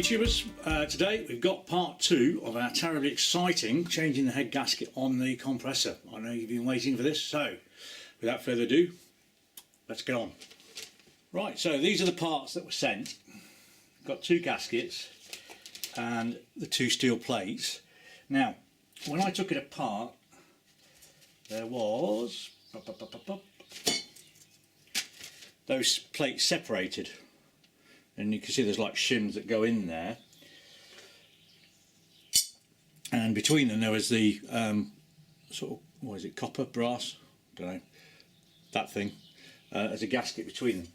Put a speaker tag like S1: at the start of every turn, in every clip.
S1: YouTubers, today we've got part 2 of our terribly exciting changing the head gasket on the compressor. I know you've been waiting for this, so without further ado, let's get on. Right, so these are the parts that were sent. Got 2 gaskets and the 2 steel plates. Now, when I took it apart, there was those plates separated. And you can see there's like shims that go in there, and between them there was the sort of, what is it, copper, brass, don't know, that thing, as a gasket between them.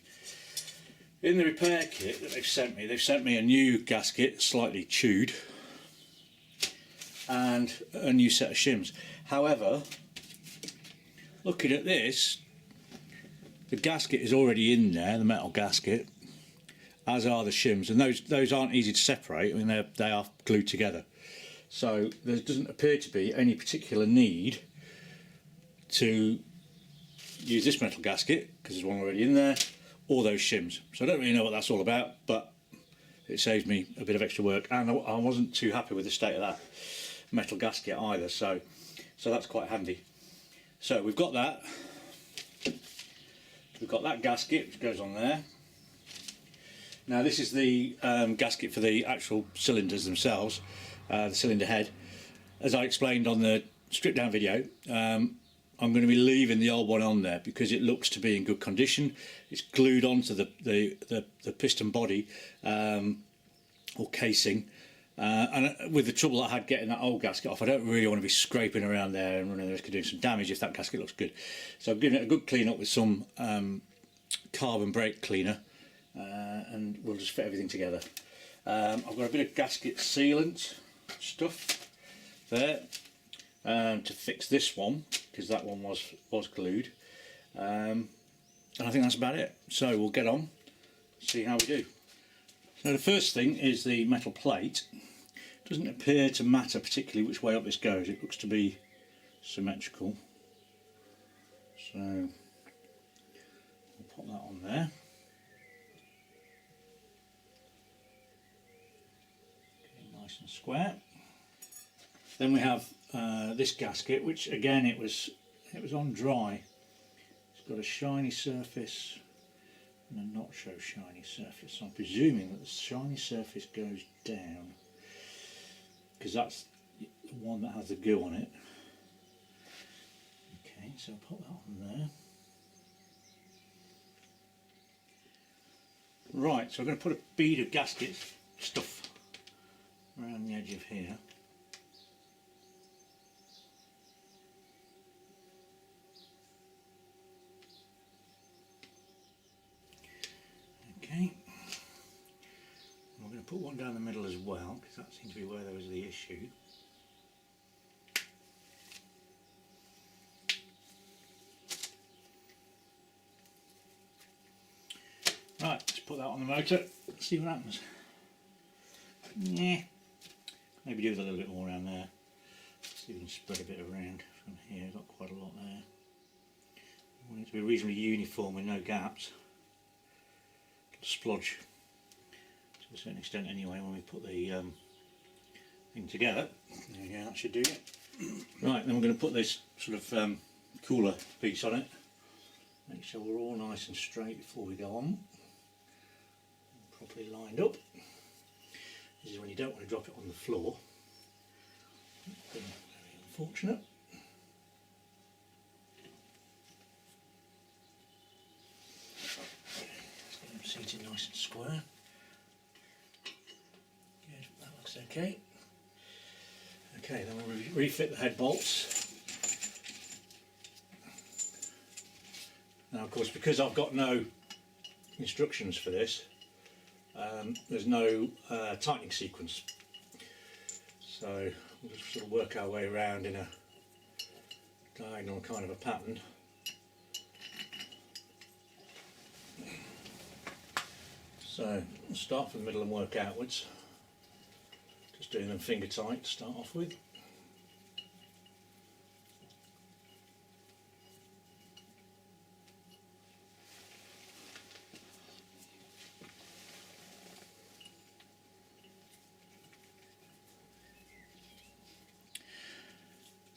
S1: In the repair kit that they've sent me a new gasket, slightly chewed, and a new set of shims. However, looking at this, the gasket is already in there, the metal gasket, as are the shims, and those aren't easy to separate. I mean, they are glued together, so there doesn't appear to be any particular need to use this metal gasket because there's one already in there, or those shims. So I don't really know what that's all about, but it saves me a bit of extra work, and I wasn't too happy with the state of that metal gasket either, so that's quite handy. So we've got that gasket which goes on there. Now this is the gasket for the actual cylinders themselves, the cylinder head. As I explained on the strip down video, I'm going to be leaving the old one on there because it looks to be in good condition. It's glued onto the piston body or casing, and with the trouble I had getting that old gasket off, I don't really want to be scraping around there and running the risk of doing some damage if that gasket looks good. So I've given it a good clean up with some carbon brake cleaner. And we'll just fit everything together. I've got a bit of gasket sealant stuff there to fix this one because that one was glued, and I think that's about it. So we'll get on, see how we do. So the first thing is the metal plate. It doesn't appear to matter particularly which way up this goes. It looks to be symmetrical, so we'll pop that on there. Nice and square. Then we have this gasket, which again it was on dry. It's got a shiny surface and a not so shiny surface. So I'm presuming that the shiny surface goes down because that's the one that has the goo on it. Okay, so I'll put that on there. Right, so I'm going to put a bead of gasket stuff around the edge of here. Okay, we're going to put one down the middle as well because that seems to be where there was the issue. Right, let's put that on the motor, see what happens. Yeah. Maybe do with a little bit more around there. See if we can spread a bit around from here. Got quite a lot there. I want it to be reasonably uniform with no gaps. It'll splodge to a certain extent anyway when we put the thing together. There we go, that should do it. Right, then we're going to put this sort of cooler piece on it. Make sure we're all nice and straight before we go on. Properly lined up. This is when you don't want to drop it on the floor. Very unfortunate. Let's get them seated nice and square. Good, that looks okay. Okay, then we'll refit the head bolts. Now of course, because I've got no instructions for this, there's no tightening sequence, so we'll just sort of work our way around in a diagonal kind of a pattern. So we'll start from the middle and work outwards, just doing them finger tight to start off with.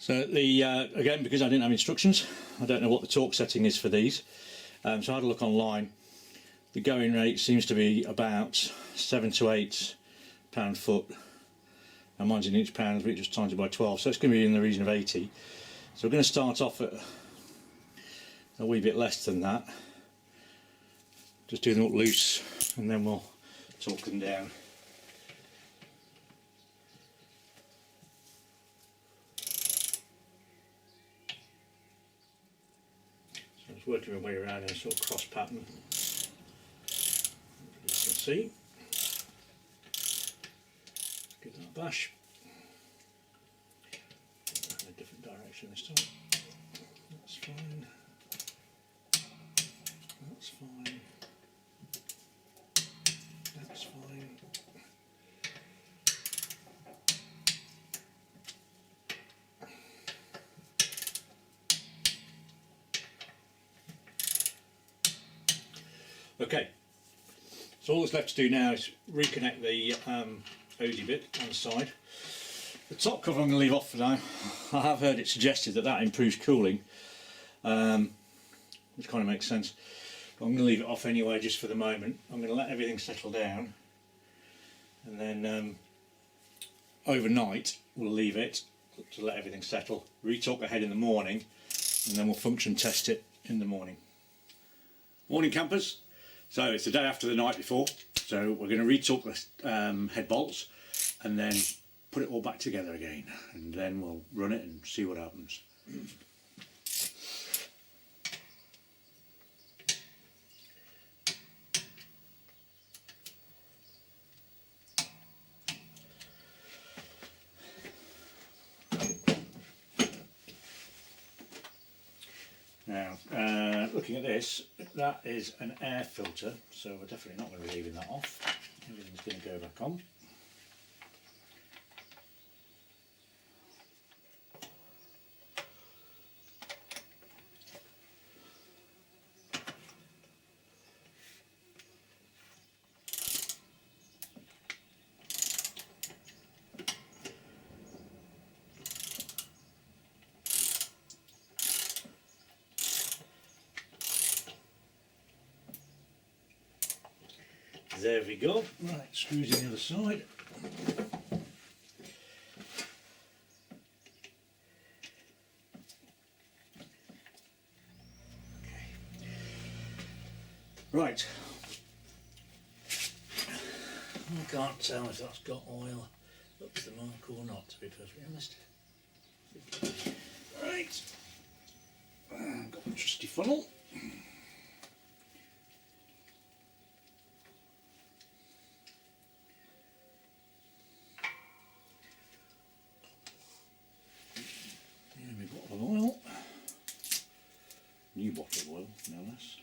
S1: So the again, because I didn't have instructions, I don't know what the torque setting is for these. So I had a look online. The going rate seems to be about 7 to 8 pound-foot, and mine's in inch pounds, but it just times it by 12, so it's going to be in the region of 80. So we're going to start off at a wee bit less than that. Just do them up loose, and then we'll torque them down. So I'm just working my way around in a sort of cross pattern. As you can see. Give that a bash. In a different direction this time. That's fine. That's fine. That's fine. Okay, so all that's left to do now is reconnect the OD bit on the side. The top cover I'm going to leave off for now. I have heard it suggested that that improves cooling, which kind of makes sense. But I'm going to leave it off anyway just for the moment. I'm going to let everything settle down, and then overnight we'll leave it to let everything settle, retorque the head in the morning, and then we'll function test it in the morning. Morning campers. So it's the day after the night before, so we're going to retorque the head bolts and then put it all back together again, and then we'll run it and see what happens. Now, looking at this, that is an air filter, so we're definitely not going to be leaving that off. Everything's going to go back on. There we go. Right, screws in the other side. Okay. Right. I can't tell if that's got oil up to the mark or not, to be perfectly honest. Right. I've got my trusty funnel. Oil, new bottle of oil, no less.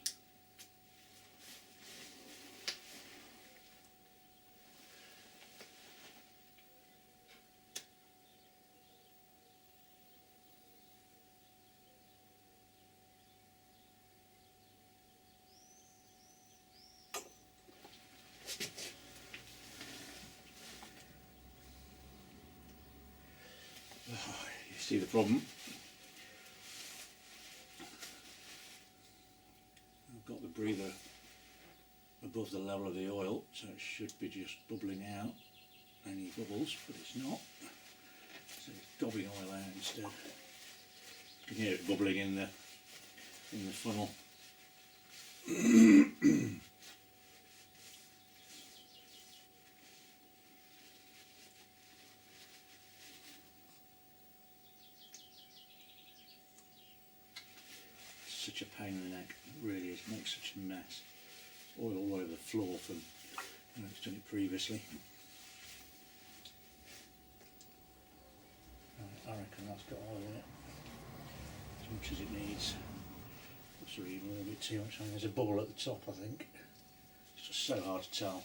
S1: You see the problem? Got the breather above the level of the oil, so it should be just bubbling out any bubbles, but it's not. So it's gobbing oil out instead. You can hear it bubbling in the funnel. Such a pain in the neck, it really is. It makes such a mess. Oil all over the floor from when it's done it previously. I reckon that's got oil in it, as much as it needs. Possibly even a little bit too much. I mean, there's a bubble at the top, I think. It's just so hard to tell.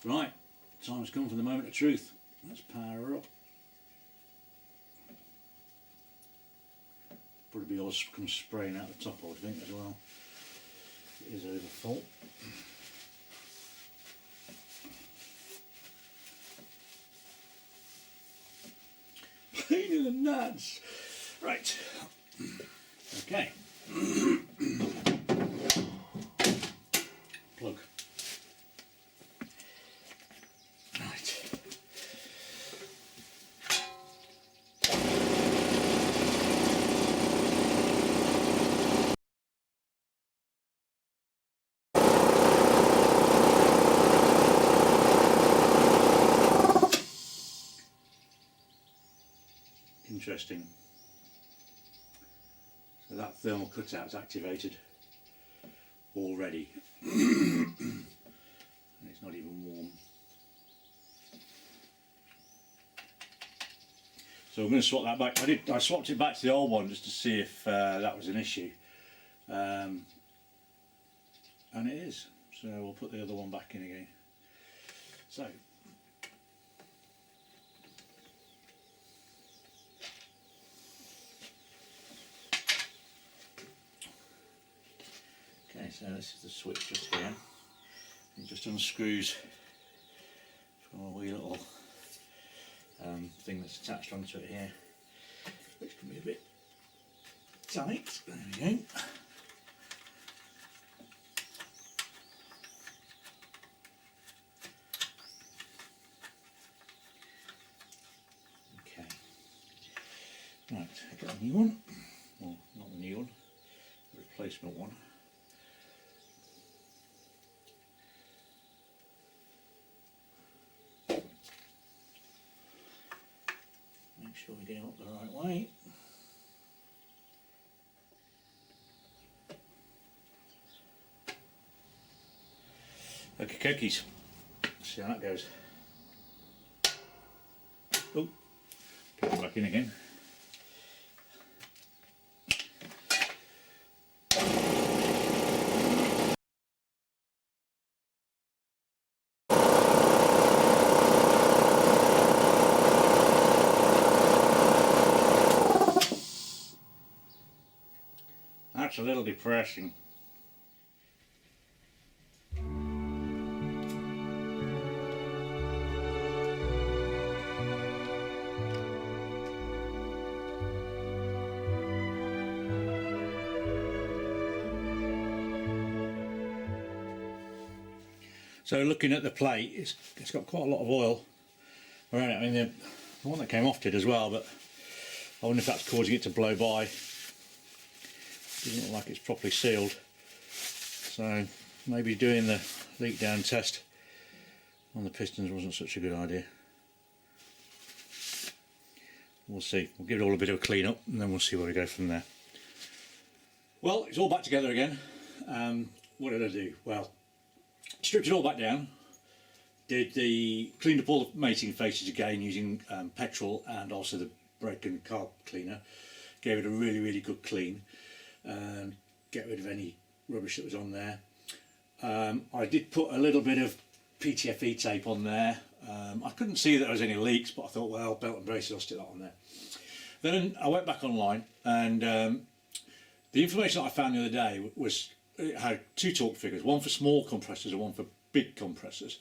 S1: Right, time's come for the moment of truth. Let's power her up. Probably all comes spraying out the top, I would think, as well. it is over full. Pain in the nuts. Right. Okay. Plug. Right. Interesting. So that thermal cutout is activated already. And it's not even warm. So I'm going to swap that back. I swapped it back to the old one just to see if that was an issue. And it is. So we'll put the other one back in again. So okay, so this is the switch just here. It just unscrews from a wee little thing that's attached onto it here, which can be a bit tight. There we go. Okay. Right, I got a new one. Well, not the new one, the replacement one. Make sure we get him up the right way. Okay, cookies. See how that goes. Oh, put it back in again. That's a little depressing. So looking at the plate, it's got quite a lot of oil around it. I mean, the one that came off did as well, but I wonder if that's causing it to blow by. Doesn't look like it's properly sealed, so maybe doing the leak down test on the pistons wasn't such a good idea. We'll see. We'll give it all a bit of a clean up and then we'll see where we go from there. Well, it's all back together again. What did I do? Well, stripped it all back down, cleaned up all the mating faces again using petrol and also the brake and carb cleaner. Gave it a really good clean and get rid of any rubbish that was on there. I did put a little bit of PTFE tape on there. I couldn't see that there was any leaks, but I thought, well, belt and braces, I'll stick that on there. Then I went back online and the information that I found the other day was it had two torque figures, one for small compressors and one for big compressors.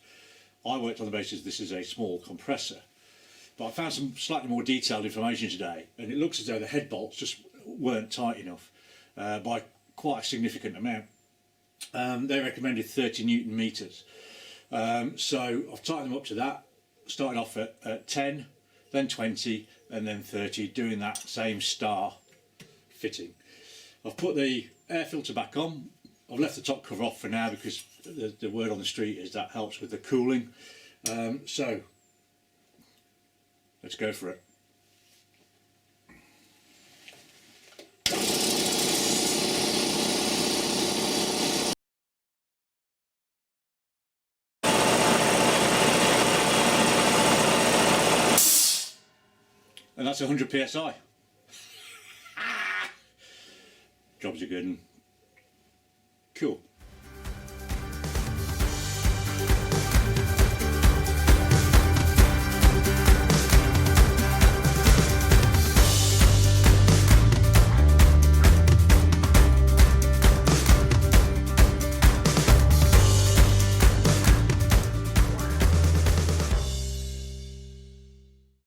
S1: I worked on the basis this is a small compressor, but I found some slightly more detailed information today, and it looks as though the head bolts just weren't tight enough by quite a significant amount. They recommended 30 Newton meters, so I've tightened them up to that, starting off at 10, then 20 and then 30, doing that same star fitting. I've put the air filter back on. I've left the top cover off for now because the word on the street is that helps with the cooling. So let's go for it. And that's 100 psi. Jobs are good and cool.